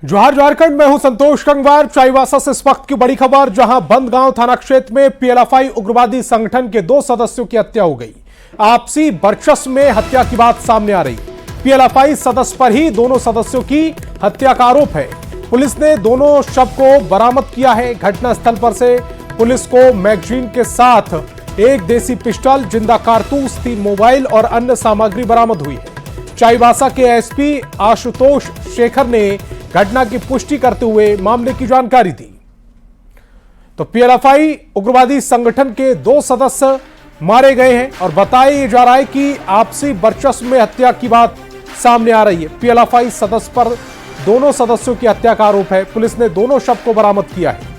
जोहार झारखंड में हूं संतोष गंगवार। चाईबासा से इस वक्त की बड़ी खबर, जहां बंदगांव थाना क्षेत्र में पीएलएफआई उग्रवादी संगठन के 2 सदस्यों की हत्या हो गई। आपसी वर्चस्व में हत्या की बात सामने आ रही। पीएलएफआई सदस्य पर ही दोनों सदस्यों की हत्या का आरोप है। पुलिस ने दोनों शव को बरामद किया है। घटनास्थल पर से पुलिस को मैगजीन के साथ एक देसी पिस्टल, जिंदा कारतूस, 3 मोबाइल और अन्य सामग्री बरामद हुई है। चाईबासा के एसपी आशुतोष शेखर ने घटना की पुष्टि करते हुए मामले की जानकारी दी। तो पीएलएफआई उग्रवादी संगठन के 2 सदस्य मारे गए हैं और बताया जा रहा है कि आपसी वर्चस्व में हत्या की बात सामने आ रही है। पीएलएफआई सदस्य पर दोनों सदस्यों की हत्या का आरोप है। पुलिस ने दोनों शव को बरामद किया है।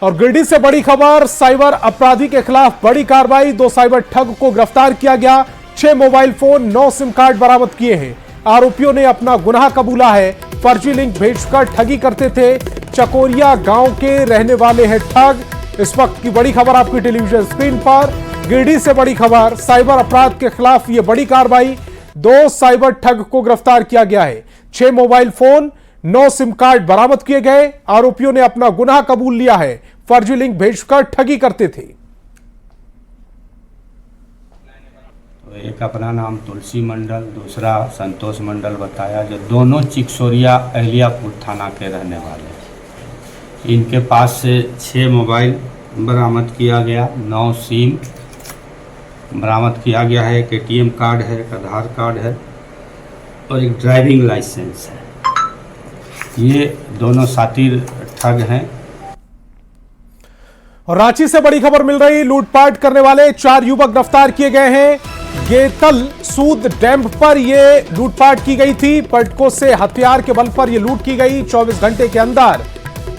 और गिरिडीह से बड़ी खबर, साइबर अपराधी के खिलाफ बड़ी कार्रवाई। 2 साइबर ठग को गिरफ्तार किया गया। 6 मोबाइल फोन, 9 सिम कार्ड बरामद किए हैं। आरोपियों ने अपना गुनाह कबूला है। फर्जी लिंक भेजकर ठगी करते थे। चकोरिया गांव के रहने वाले हैं ठग। इस वक्त की बड़ी खबर आपकी टेलीविजन स्क्रीन पर। गिरिडीह से बड़ी खबर, साइबर अपराध के खिलाफ यह बड़ी कार्रवाई। 2 साइबर ठग को गिरफ्तार किया गया है। 6 मोबाइल फोन, 9 सिम कार्ड बरामद किए गए। आरोपियों ने अपना गुनाह कबूल लिया है। फर्जी लिंक भेजकर ठगी करते थे। एक अपना नाम तुलसी मंडल, दूसरा संतोष मंडल बताया, जो दोनों चिकसोरिया अहलियापुर थाना के रहने वाले हैं। इनके पास से 6 मोबाइल बरामद किया गया, 9 सिम बरामद किया गया है। एक एटीएम कार्ड है, एक आधार कार्ड है और एक ड्राइविंग लाइसेंस है। ये दोनों सातिर ठग हैं। और रांची से बड़ी खबर मिल रही, लूटपाट करने वाले 4 युवक गिरफ्तार किए गए हैं। गेतल सूद डैम पर यह लूटपाट की गई थी। पर्यटकों से हथियार के बल पर यह लूट की गई। 24 घंटे के अंदर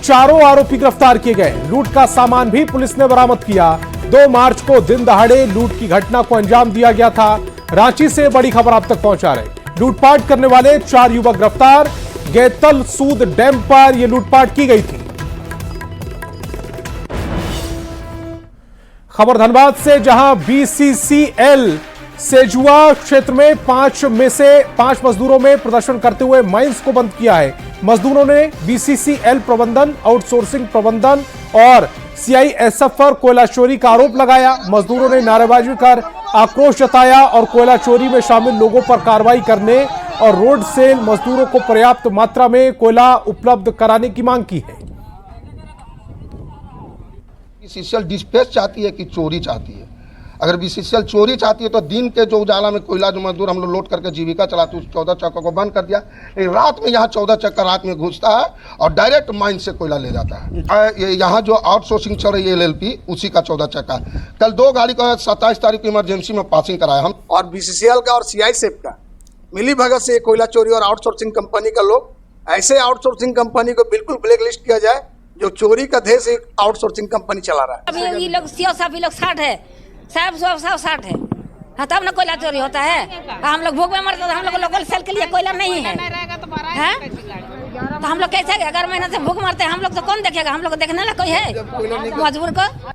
4 आरोपी गिरफ्तार किए गए। लूट का सामान भी पुलिस ने बरामद किया। 2 मार्च को दिन दहाड़े लूट की घटना को अंजाम दिया गया था। रांची से बड़ी खबर आप तक पहुंचा रहे। लूटपाट करने वाले 4 युवक गिरफ्तार। गेतल सूद डैम पर यह लूटपाट की गई थी। खबर धनबाद से, जहां बीसीसीएल सेजुआ क्षेत्र में 5 मजदूरों में प्रदर्शन करते हुए माइंस को बंद किया है। मजदूरों ने बीसीसीएल प्रबंधन, आउटसोर्सिंग प्रबंधन और सीआईएसएफ पर कोयला चोरी का आरोप लगाया। मजदूरों ने नारेबाजी कर आक्रोश जताया और कोयला चोरी में शामिल लोगों पर कार्रवाई करने और रोड सेल मजदूरों को पर्याप्त मात्रा में कोयला उपलब्ध कराने की मांग की है। बीसीसीएल डिस्पैच चाहती है कि चोरी चाहती है? अगर बीसीसीएल चोरी चाहती है तो दिन के जो उजाला में कोयला जो मजदूर हम लोड करके जीविका चलाते, उस 14 चक्का को बंद कर दिया। लेकिन रात में यहाँ 14 चक्का रात में घुसता है और डायरेक्ट माइन से कोयला ले जाता है। यहाँ जो आउटसोर्सिंग चल रही है एलएलपी, उसी का 14 चक्का। कल 2 गाड़ी को 27 तारीख को इमरजेंसी में पासिंग कराया हम। और बीसीसीएल का और सीआईएसएफ का मिली भगत से कोयला चोरी और आउटसोर्सिंग कंपनी का लोग, ऐसे आउटसोर्सिंग कंपनी को बिल्कुल ब्लैक लिस्ट किया जाए जो चोरी का देश एक आउटसोर्सिंग कंपनी चला रहा है। अभी ये लोग 60 है, सब 60 है। हाँ, तब ना कोयला चोरी होता है। हम लोग भूख में मरते हैं। हम लोग लोकल सेल के लिए कोयला नहीं है, तो हम लोग कैसे 11 महीने से भूख मरते हैं। हम लोग तो कौन देखेगा? हम लोग को देखने ला कोई है मजबूर को।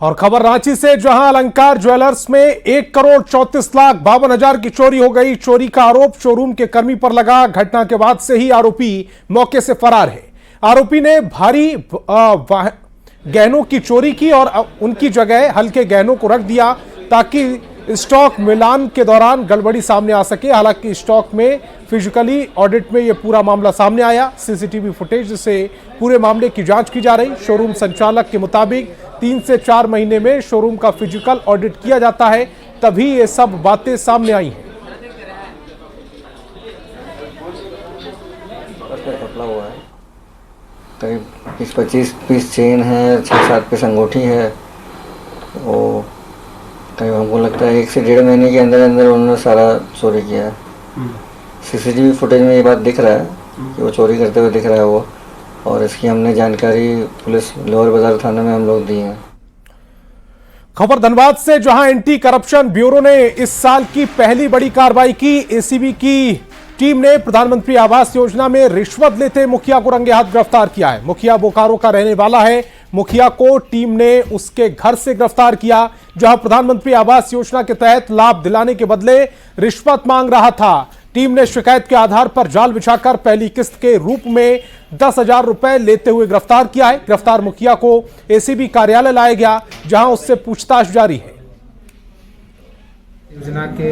और खबर रांची से, जहां अलंकार ज्वेलर्स में 1,34,52,000 की चोरी हो गई। चोरी का आरोप शोरूम के कर्मी पर लगा। घटना के बाद से ही आरोपी मौके से फरार है। आरोपी ने भारी गहनों की चोरी की और उनकी जगह हल्के गहनों को रख दिया ताकि स्टॉक मिलान के दौरान गड़बड़ी सामने आ सके। हालांकि स्टॉक में फिजिकली ऑडिट में यह पूरा मामला सामने आया। सीसीटीवी फुटेज से पूरे मामले की जांच की जा रही। शोरूम संचालक के मुताबिक 3 से 4 महीने में शोरूम का फिजिकल ऑडिट किया जाता है, तभी ये सब बातें सामने आई हैं। करीब 20-25 पीस चेन है, 6-7 पीस अंगूठी है। वो करीब हमको लगता है 1 से 1.5 महीने के अंदर अंदर उन्होंने सारा चोरी किया है। सीसीटीवी फुटेज में ये बात दिख रहा है कि वो चोरी करते हुए दिख रहा है वो। और इसकी हमने जानकारी पुलिस लोअर बाजार थाने में हम लोग दी है। खबर धनबाद से, जहां एंटी करप्शन ब्यूरो ने इस साल की पहली बड़ी कार्रवाई की। एसीबी की टीम ने प्रधानमंत्री आवास योजना में रिश्वत लेते मुखिया को रंगे हाथ गिरफ्तार किया है। मुखिया बोकारो का रहने वाला है। मुखिया को टीम ने उसके घर से गिरफ्तार किया, जहां प्रधानमंत्री आवास योजना के तहत लाभ दिलाने के बदले रिश्वत मांग रहा था। टीम ने शिकायत के आधार पर जाल बिछाकर पहली किस्त के रूप में 10,000 रुपए लेते हुए गिरफ्तार किया है। गिरफ्तार मुखिया को एसीबी कार्यालय लाया गया, जहां उससे पूछताछ जारी है। योजना के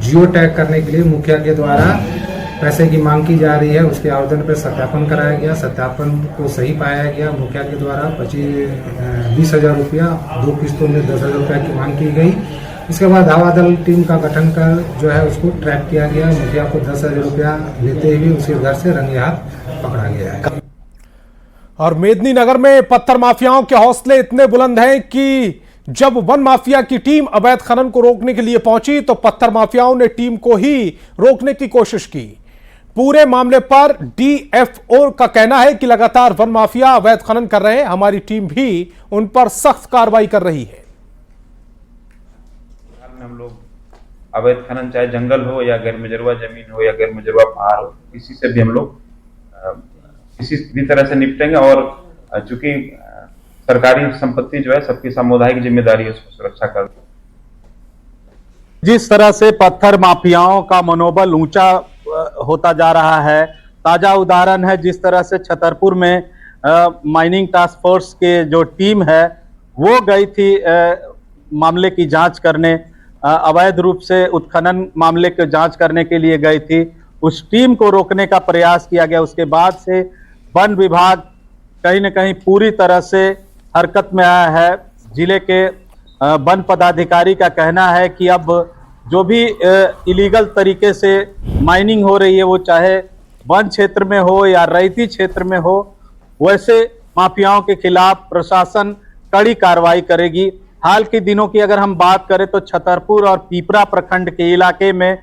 जियो टैग करने के लिए मुखिया के द्वारा पैसे की मांग की जा रही है। उसके आवेदन पर सत्यापन कराया गया, सत्यापन को सही पाया गया। मुखिया के द्वारा 20,000 रुपया 2 किस्तों में 10,000 रुपया की मांग की गई। इसके बाद धावा दल टीम का गठन कर जो है उसको ट्रैप किया गया। मुखिया को 10,000 रुपया लेते हुए उसके घर से रंगे हाथ पकड़ा गया है। और मेदिनीनगर में पत्थर माफियाओं के हौसले इतने बुलंद हैं कि जब वन माफिया की टीम अवैध खनन को रोकने के लिए पहुंची तो पत्थर माफियाओं ने टीम को ही रोकने की कोशिश की। पूरे मामले पर डीएफओ का कहना है कि लगातार वन माफिया अवैध खनन कर रहे हैं, हमारी टीम भी उन पर सख्त कार्रवाई कर रही है। हम लोग अवैध खनन चाहे जंगल हो या गैर मुजरवा जमीन हो या गैर मुजरवा पहाड़ हो, किसी से भी हम लोग किसी भी तरह से निपटेंगे। और चूंकि सरकारी संपत्ति जो है सबकी सामुदायिक जिम्मेदारी है उसको सुरक्षा कर। जिस तरह से पत्थर माफियाओं का मनोबल ऊंचा होता जा रहा है, ताजा उदाहरण है जिस तरह से छतरपुर में माइनिंग टास्क फोर्स के जो टीम है वो गई थी मामले की जांच करने, अवैध रूप से उत्खनन मामले की जांच करने के लिए गई थी। उस टीम को रोकने का प्रयास किया गया। उसके बाद से वन विभाग कहीं न कहीं पूरी तरह से हरकत में आया है। जिले के वन पदाधिकारी का कहना है कि अब जो भी इलीगल तरीके से माइनिंग हो रही है, वो चाहे वन क्षेत्र में हो या रैयती क्षेत्र में हो, वैसे माफियाओं के खिलाफ प्रशासन कड़ी कार्रवाई करेगी। हाल के दिनों की अगर हम बात करें तो छतरपुर और पीपरा प्रखंड के इलाके में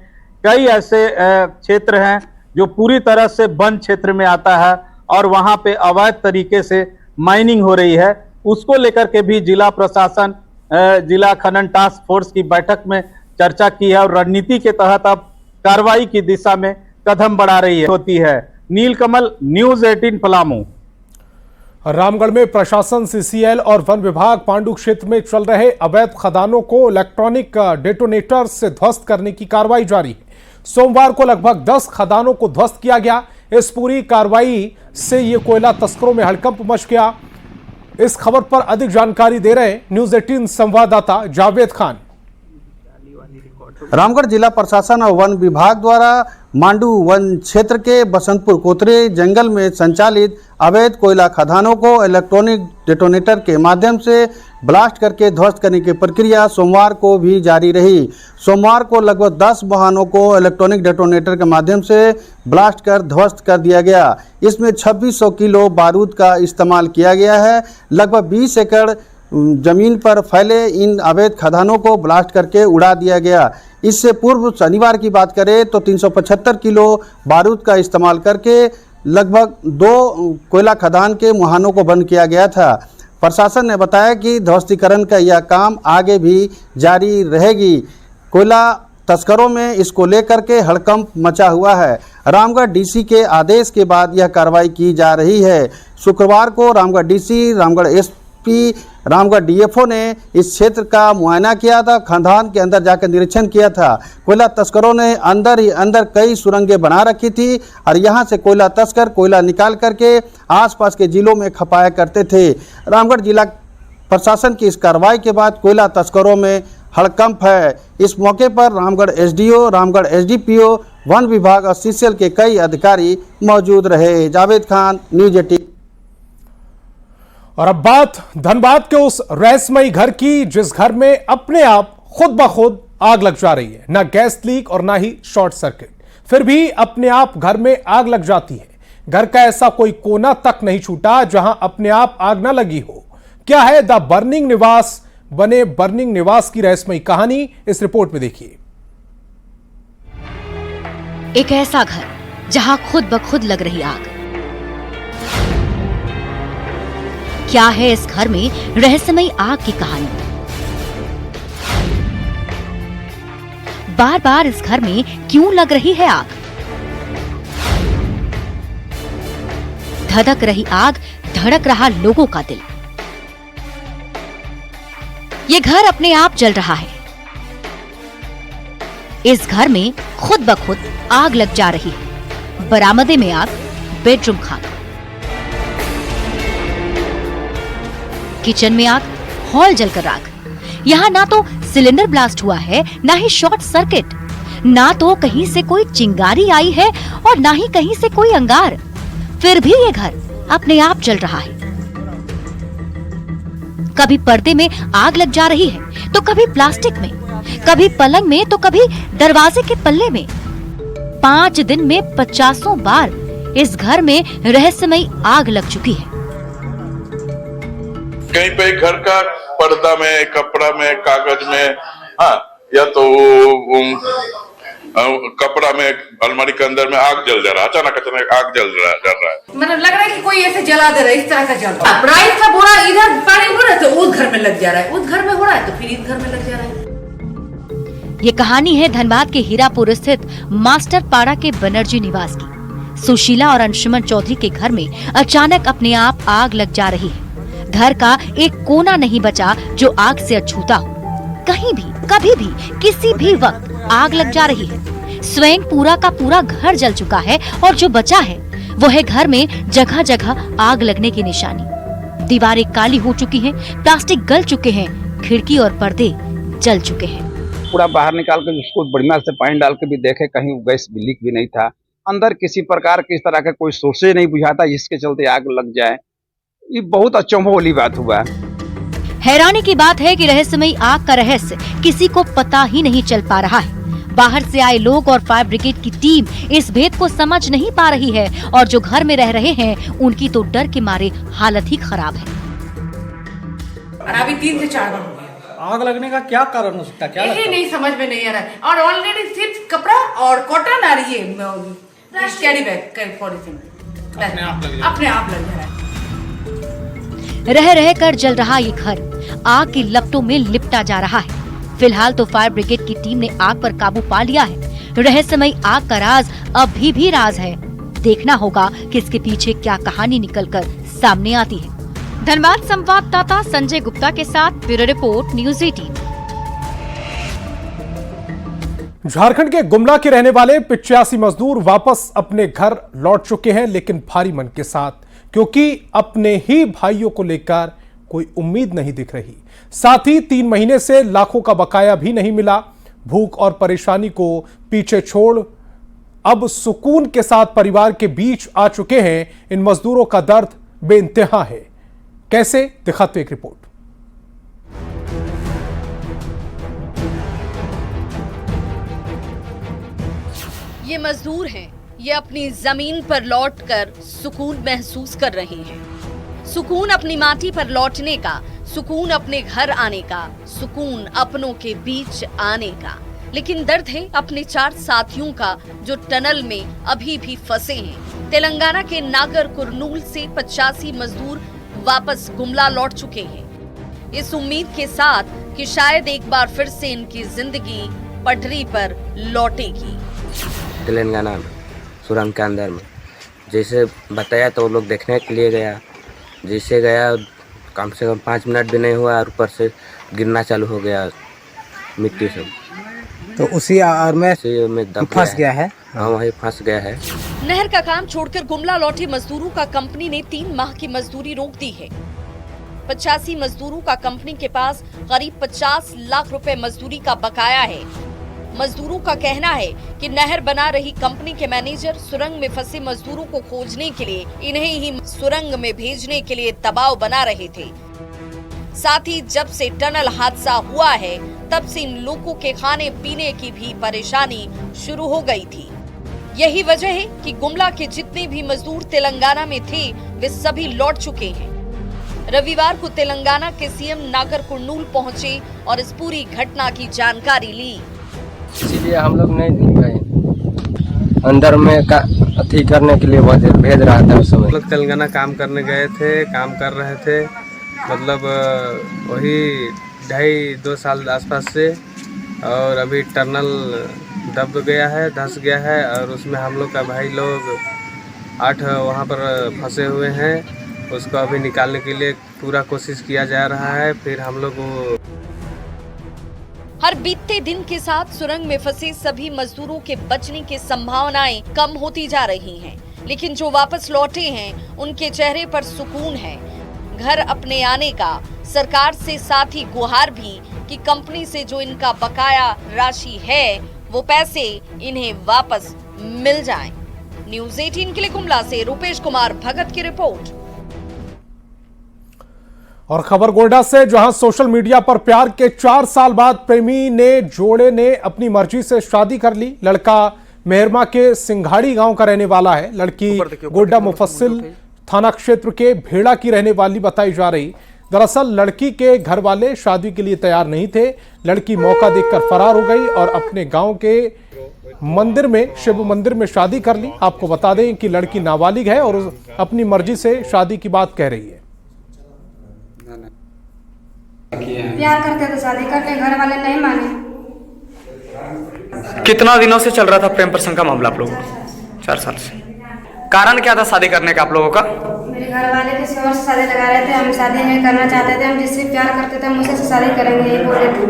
कई ऐसे क्षेत्र हैं जो पूरी तरह से वन क्षेत्र में आता है और वहां पे अवैध तरीके से माइनिंग हो रही है। उसको लेकर के भी जिला प्रशासन जिला खनन टास्क फोर्स की बैठक में चर्चा की है और रणनीति के तहत अब कार्रवाई की दिशा में कदम बढ़ा रही होती है। नीलकमल, न्यूज़ 18 पलामू। रामगढ़ में प्रशासन, सीसीएल और वन विभाग पांडु क्षेत्र में चल रहे अवैध खदानों को इलेक्ट्रॉनिक डेटोनेटर से ध्वस्त करने की कार्रवाई जारी है। सोमवार को लगभग 10 खदानों को ध्वस्त किया गया। इस पूरी कार्रवाई से ये कोयला तस्करों में हड़कंप मच गया। इस खबर पर अधिक जानकारी दे रहे हैं न्यूज़ 18 संवाददाता जावेद खान। रामगढ़ जिला प्रशासन और वन विभाग द्वारा मांडू वन क्षेत्र के बसंतपुर कोतरे जंगल में संचालित अवैध कोयला खदानों को इलेक्ट्रॉनिक डेटोनेटर के माध्यम से ब्लास्ट करके ध्वस्त करने की प्रक्रिया सोमवार को भी जारी रही। सोमवार को लगभग 10 वाहनों को इलेक्ट्रॉनिक डेटोनेटर के माध्यम से ब्लास्ट कर ध्वस्त कर दिया गया। इसमें 2600 किलो बारूद का इस्तेमाल किया गया है। लगभग 20 एकड़ जमीन पर फैले इन अवैध खदानों को ब्लास्ट करके उड़ा दिया गया। इससे पूर्व शनिवार की बात करें तो 375 किलो बारूद का इस्तेमाल करके लगभग 2 कोयला खदान के मुहानों को बंद किया गया था। प्रशासन ने बताया कि ध्वस्तीकरण का यह काम आगे भी जारी रहेगी। कोयला तस्करों में इसको लेकर के हड़कंप मचा हुआ है। रामगढ़ डीसी के आदेश के बाद यह कार्रवाई की जा रही है। शुक्रवार को Ramgarh DC, Ramgarh SP, Ramgarh DFO ने इस क्षेत्र का मुआयना किया था, खदान के अंदर जाकर निरीक्षण किया था। कोयला तस्करों ने अंदर ही अंदर कई सुरंगें बना रखी थी और यहां से कोयला तस्कर कोयला निकाल करके आसपास के जिलों में खपाया करते थे। रामगढ़ जिला प्रशासन की इस कार्रवाई के बाद कोयला तस्करों में हड़कंप है। इस मौके पर Ramgarh SDO, Ramgarh SDPO, one विभाग और सीसीएल के कई अधिकारी मौजूद रहे। जावेद खान, न्यूज़ 18। और अब बात धनबाद के उस रहस्यमयी घर की, जिस घर में अपने आप खुद ब खुद आग लग जा रही है। ना गैस लीक और ना ही शॉर्ट सर्किट, फिर भी अपने आप घर में आग लग जाती है। घर का ऐसा कोई कोना तक नहीं छूटा जहां अपने आप आग न लगी हो। क्या है द बर्निंग निवास बने बर्निंग निवास की रहस्यमयी कहानी, इस रिपोर्ट में देखिए। एक ऐसा घर जहां खुद ब खुद लग रही आग। क्या है इस घर में रहस्यमयी आग की कहानी? बार बार इस घर में क्यों लग रही है आग? धधक रही आग, धड़क रहा लोगों का दिल। ये घर अपने आप जल रहा है। इस घर में खुद ब खुद आग लग जा रही है। बरामदे में आग, बेडरूम खाक, किचन में आग, हॉल जलकर राख। यहाँ ना तो सिलेंडर ब्लास्ट हुआ है, ना ही शॉर्ट सर्किट, ना तो कहीं से कोई चिंगारी आई है और ना ही कहीं से कोई अंगार। फिर भी ये घर अपने आप जल रहा है। कभी पर्दे में आग लग जा रही है तो कभी प्लास्टिक में, कभी पलंग में तो कभी दरवाजे के पल्ले में। 5 दिन में 50 बार इस घर में रहस्यमयी आग लग चुकी है। कहीं पे घर का पर्दा में, कपड़ा में, कागज में, हाँ, या तो कपड़ा में, अलमारी के अंदर में आग जल जा रहा है। अचानक आग जल रहा है। मतलब लग रहा है कि कोई ऐसे जला दे रहा है, इस तरह का जल रहा है। राइस का बोरा इधर पानी हो रहा है तो उस घर में लग जा रहा है, उस घर में हो रहा है तो फिर इस घर में लग जा रहा है। ये कहानी है धनबाद के हीरापुर स्थित मास्टर पाड़ा के बनर्जी निवास की। सुशीला और अंशुमन चौधरी के घर में अचानक अपने आप आग लग जा रही है। घर का एक कोना नहीं बचा जो आग से अछूता हो। कहीं भी, कभी भी, किसी भी वक्त आग लग जा रही है। स्वयं पूरा का पूरा घर जल चुका है और जो बचा है वो है घर में जगह जगह आग लगने की निशानी। दीवारें काली हो चुकी हैं, प्लास्टिक गल चुके हैं, खिड़की और पर्दे जल चुके हैं। पूरा बाहर निकाल कर उसको बढ़िया से पानी डाल के भी देखे, कहीं गैस लीक भी नहीं था। अंदर किसी प्रकार की इस तरह का कोई सोर्सेज नहीं बुझाता जिसके चलते आग लग जाए। ये बहुत अचंभव वाली बात हुआ। हैरानी की बात है कि रहस्यमयी आग का रहस्य किसी को पता ही नहीं चल पा रहा है। बाहर से आए लोग और फायर ब्रिगेड की टीम इस भेद को समझ नहीं पा रही है और जो घर में रह रहे हैं उनकी तो डर के मारे हालत ही खराब है। और अभी 3 से 4 बार हो गया। आग लगने का क्या कारण हो सकता है? क्या यही नहीं समझ में नहीं आ रहा है। और ऑलरेडी सिर्फ कपड़ा और कॉटन आ रही है, कैरी बैग पॉलिथीन अपने आप लग रहा है। रह रह कर जल रहा ये घर आग की लपटों में लिपटा जा रहा है। फिलहाल तो फायर ब्रिगेड की टीम ने आग पर काबू पा लिया है। रहस्यमयी आग का राज अभी भी राज है। देखना होगा कि इसके पीछे क्या कहानी निकलकर सामने आती है। धनबाद संवाददाता संजय गुप्ता के साथ ब्यूरो रिपोर्ट, न्यूज़ 18। झारखंड के गुमला के रहने वाले 85 मजदूर वापस अपने घर लौट चुके हैं, लेकिन भारी मन के साथ, क्योंकि अपने ही भाइयों को लेकर कोई उम्मीद नहीं दिख रही। साथ ही 3 महीने से लाखों का बकाया भी नहीं मिला। भूख और परेशानी को पीछे छोड़ अब सुकून के साथ परिवार के बीच आ चुके हैं। इन मजदूरों का दर्द बेइंतहा है। कैसे, दिखाते एक रिपोर्ट। ये मजदूर हैं। ये अपनी जमीन पर लौटकर सुकून महसूस कर रहे हैं। सुकून अपनी माटी पर लौटने का, सुकून अपने घर आने का, सुकून अपनों के बीच आने का। लेकिन दर्द है अपने 4 साथियों का जो टनल में अभी भी फंसे हैं। तेलंगाना के नागर कुरनूल से 85 मजदूर वापस गुमला लौट चुके हैं, इस उम्मीद के साथ कि शायद एक बार फिर से इनकी जिंदगी पटरी पर लौटेगी। तेलंगाना में सुरंग के अंदर में जैसे बताया तो वो लोग देखने के लिए गया। जैसे गया कम से कम 5 मिनट भी नहीं हुआ और ऊपर से गिरना चालू हो गया मिट्टी से। तो उसी आर में फंस गया है। हाँ, वही फंस गया है। नहर का काम छोड़कर गुमला लौटे मजदूरों का कंपनी ने 3 माह की मजदूरी रोक दी है। 85 मजदूरों का कंपनी के पास करीब 50 लाख रुपए मजदूरी का बकाया है। मजदूरों का कहना है कि नहर बना रही कंपनी के मैनेजर सुरंग में फंसे मजदूरों को खोजने के लिए इन्हें ही सुरंग में भेजने के लिए दबाव बना रहे थे। साथ ही जब से टनल हादसा हुआ है तब से इन लोगों के खाने पीने की भी परेशानी शुरू हो गई थी। यही वजह है कि गुमला के जितने भी मजदूर तेलंगाना में थे वे सभी लौट चुके हैं। रविवार को तेलंगाना के सीएम नागर कुरनूल पहुंचे और इस पूरी घटना की जानकारी ली। इसीलिए हम लोग नहीं गए, अंदर में अथी करने के लिए भेज रहा था। उस समय लोग तेलंगाना काम करने गए थे, काम कर रहे थे, मतलब वही 2.5-2 साल आसपास से। और अभी टनल दब गया है, धंस गया है और उसमें हम लोग का भाई लोग 8 वहाँ पर फंसे हुए हैं। उसको अभी निकालने के लिए पूरा कोशिश किया जा रहा है। फिर हम लोग वो हर बीतते दिन के साथ सुरंग में फंसे सभी मजदूरों के बचने की संभावनाएं कम होती जा रही हैं, लेकिन जो वापस लौटे हैं उनके चेहरे पर सुकून है। घर अपने आने का सरकार से साथ ही गुहार भी कि कंपनी से जो इनका बकाया राशि है वो पैसे इन्हें वापस मिल जाएं। न्यूज़ 18 के लिए गुमला से रूपेश कुमार भगत की रिपोर्ट। और खबर गोड्डा से, जहां सोशल मीडिया पर प्यार के 4 साल बाद प्रेमी जोड़े ने अपनी मर्जी से शादी कर ली। लड़का मेहरमा के सिंघाड़ी गांव का रहने वाला है। लड़की गोड्डा मुफस्सिल थाना क्षेत्र के भेड़ा की रहने वाली बताई जा रही। दरअसल लड़की के घर वाले शादी के लिए तैयार नहीं थे। लड़की मौका देखकर फरार हो गई और अपने गांव के मंदिर में, शिव मंदिर में शादी कर ली। आपको बता दें कि लड़की नाबालिग है और अपनी मर्जी से शादी की बात कह रही है। प्यार करते तो शादी करते, घर वाले नहीं माने। कितना दिनों से चल रहा था प्रेम प्रसंग का मामला आप लोगों का? 4 साल से। कारण क्या था शादी करने का आप लोगों का? मेरे घर वाले किसी और से शादी लगा रहे थे, हम शादी नहीं करना चाहते थे। हम जिससे प्यार करते थे हम उसी से शादी करेंगे, ये बोले थे।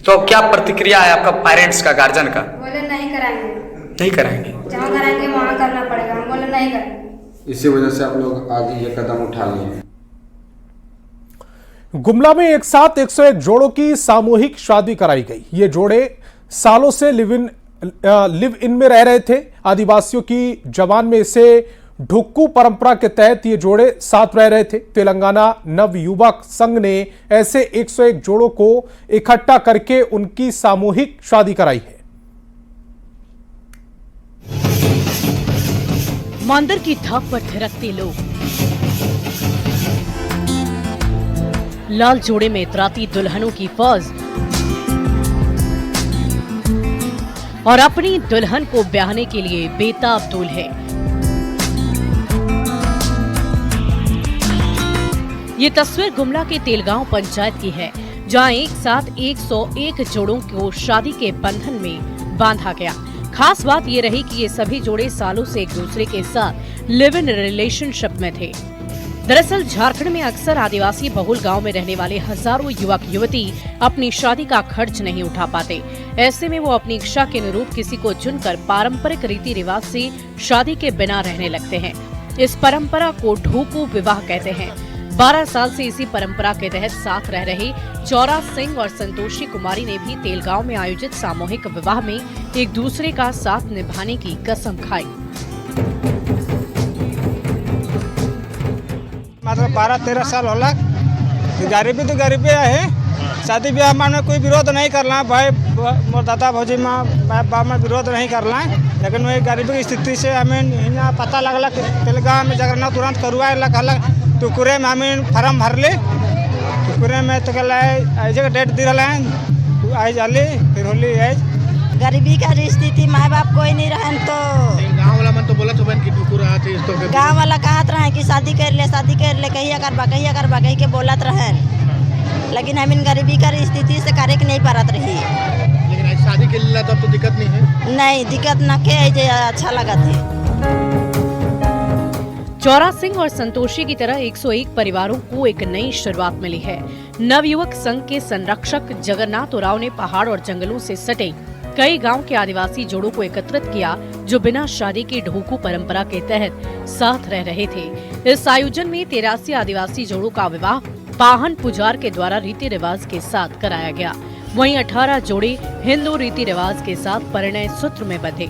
तो क्या प्रतिक्रिया है आपका पेरेंट्स का, गार्जियन का? बोले नहीं कराएंगे। नहीं कराएंगे? जहाँ कराएंगे वहाँ करना पड़ेगा। हम बोले नहीं करेंगे। इसी वजह से आप लोग आज ये कदम उठा लिए। गुमला में एक साथ 101 जोड़ों की सामूहिक शादी कराई गई। ये जोड़े सालों से लिव इन में रह रहे थे। आदिवासियों की जबान में इसे ढुक्कू परंपरा के तहत ये जोड़े साथ रह रहे थे। तेलंगाना नव युवक संघ ने ऐसे 101 जोड़ों को इकट्ठा करके उनकी सामूहिक शादी कराई है। मंदिर की धाक पर थिरकते लोग, लाल जोड़े में इतराती दुल्हनों की फौज और अपनी दुल्हन को ब्याहने के लिए बेताब दूल्हे। ये तस्वीर गुमला के तेलगांव पंचायत की है, जहां एक साथ 101 जोड़ों को शादी के बंधन में बांधा गया। खास बात ये रही कि ये सभी जोड़े सालों से एक दूसरे के साथ लिव इन रिलेशनशिप में थे। दरअसल झारखंड में अक्सर आदिवासी बहुल गांव में रहने वाले हजारों युवक युवती अपनी शादी का खर्च नहीं उठा पाते। ऐसे में वो अपनी इच्छा के अनुरूप किसी को चुनकर पारंपरिक रीति रिवाज से शादी के बिना रहने लगते हैं। इस परंपरा को ढोकू विवाह कहते हैं। 12 साल से इसी परंपरा के तहत साथ रह रहे चौरा सिंह और संतोषी कुमारी ने भी तेलगांव में आयोजित सामूहिक विवाह में एक दूसरे का साथ निभाने की कसम खाई। मतलब 12-13 साल होला। गरीबी तो गरीबी है। शादी ब्याह में कोई विरोध नहीं करना, भाई मोर दादा भौजी माँ बाप में विरोध नहीं करना, लेकिन वही गरीबी की स्थिति से हमें यहाँ पता लगला तेलगांव में जगन्नाथ तुरंत करुआ कहलक टुकुरे में हमें फार्म भर ली। टुकुरे में तो कल डेट दी रहा है, आई जाली फिर होली है। गरीबी का स्थिति माँ बाप कोई नहीं रहन तो गाँव वाला मन तो बोला तो कि टुकुरा गाँव वाला कहत रहे कि शादी कर ले कहिया करबा कही के बोलत रहन, लेकिन हम गरीबी का स्थिति से करे के नहीं पारत रही। लेकिन आज शादी के लिए तब तो दिक्कत नहीं है। नहीं दिक्कत न के अच्छा लगा थे। चौरा सिंह और संतोषी की तरह 101 परिवारों को एक नई शुरुआत मिली है। नवयुवक संघ के संरक्षक जगन्नाथ उराव ने पहाड़ और जंगलों से सटे कई गांव के आदिवासी जोड़ों को एकत्रित किया, जो बिना शादी की ढोकू परंपरा के तहत साथ रह रहे थे। इस आयोजन में 83 आदिवासी जोड़ों का विवाह पाहन पुजार के द्वारा रीति रिवाज के साथ कराया गया। वहीं 18 जोड़े हिंदू रीति रिवाज के साथ परिणय सूत्र में बंधे।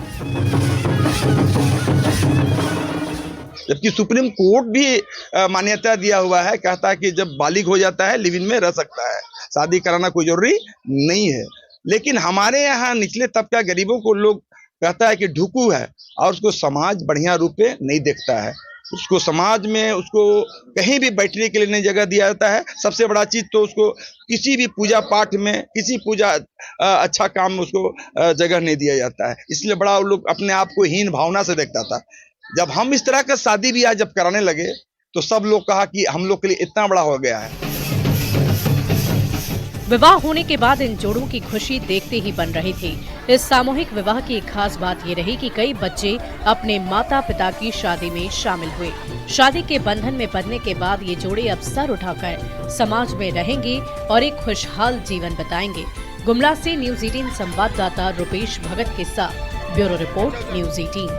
जबकि सुप्रीम कोर्ट भी मान्यता दिया हुआ है, कहता है कि जब बालिग हो जाता है लिव इन में रह सकता है, शादी कराना कोई जरूरी नहीं है। लेकिन हमारे यहाँ निचले तबका गरीबों को लोग कहता है कि ढुकू है और उसको समाज बढ़िया रूप में नहीं देखता है। उसको समाज में उसको कहीं भी बैठने के लिए नहीं जगह दिया जाता है। सबसे बड़ा चीज तो उसको किसी भी पूजा पाठ में, किसी पूजा अच्छा काम में उसको जगह नहीं दिया जाता है। इसलिए बड़ा लोग अपने आप को हीन भावना से देखता था। जब हम इस तरह का शादी ब्याह जब कराने लगे तो सब लोग कहा कि हम लोग के लिए इतना बड़ा हो गया है। विवाह होने के बाद इन जोड़ों की खुशी देखते ही बन रही थी। इस सामूहिक विवाह की एक खास बात ये रही कि कई बच्चे अपने माता पिता की शादी में शामिल हुए। शादी के बंधन में बंधने के बाद ये जोड़े अब सर उठाकर समाज में रहेंगे और एक खुशहाल जीवन बिताएंगे। गुमला से न्यूज़ 18 संवाददाता रुपेश भगत के साथ ब्यूरो रिपोर्ट न्यूज़ 18।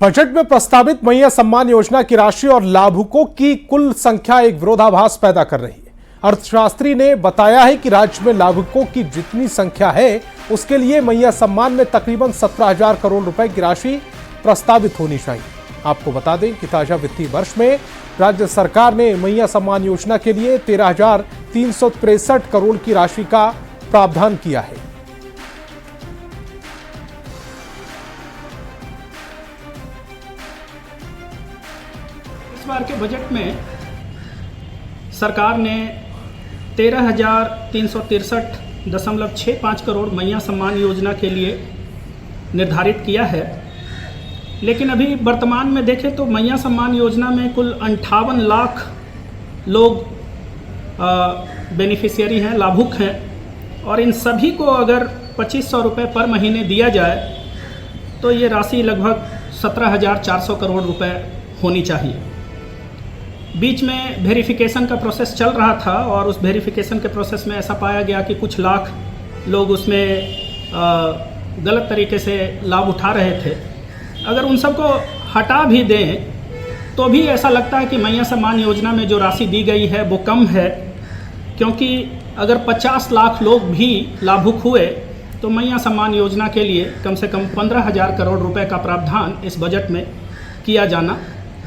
बजट में प्रस्तावित मैया सम्मान योजना की राशि और लाभुकों की कुल संख्या एक विरोधाभास पैदा कर रही है। अर्थशास्त्री ने बताया है कि राज्य में लाभुकों की जितनी संख्या है उसके लिए मैया सम्मान में तकरीबन 17,000 करोड़ रुपए की राशि प्रस्तावित होनी चाहिए। आपको बता दें कि ताजा वित्तीय वर्ष में राज्य सरकार ने मैया सम्मान योजना के लिए 13,363 करोड़ की राशि का प्रावधान किया है। इस बार के बजट में सरकार ने 13,363.65 करोड़ मैया सम्मान योजना के लिए निर्धारित किया है। लेकिन अभी वर्तमान में देखें तो मैया सम्मान योजना में कुल 58 लाख लोग बेनिफिशियरी हैं, लाभुक हैं, और इन सभी को अगर 2,500 रुपये पर महीने दिया जाए तो ये राशि लगभग 17,400 करोड़ रुपए होनी चाहिए। बीच में वेरिफिकेशन का प्रोसेस चल रहा था और उस वेरिफिकेशन के प्रोसेस में ऐसा पाया गया कि कुछ लाख लोग उसमें गलत तरीके से लाभ उठा रहे थे। अगर उन सबको हटा भी दें तो भी ऐसा लगता है कि मैया सम्मान योजना में जो राशि दी गई है वो कम है, क्योंकि अगर 50 लाख लोग भी लाभुक हुए तो मैया सम्मान योजना के लिए कम से कम 15,000 करोड़ रुपए का प्रावधान इस बजट में किया जाना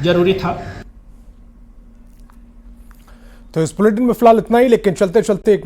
जरूरी था। तो इस बुलेटिन में फिलहाल इतना ही, लेकिन चलते चलते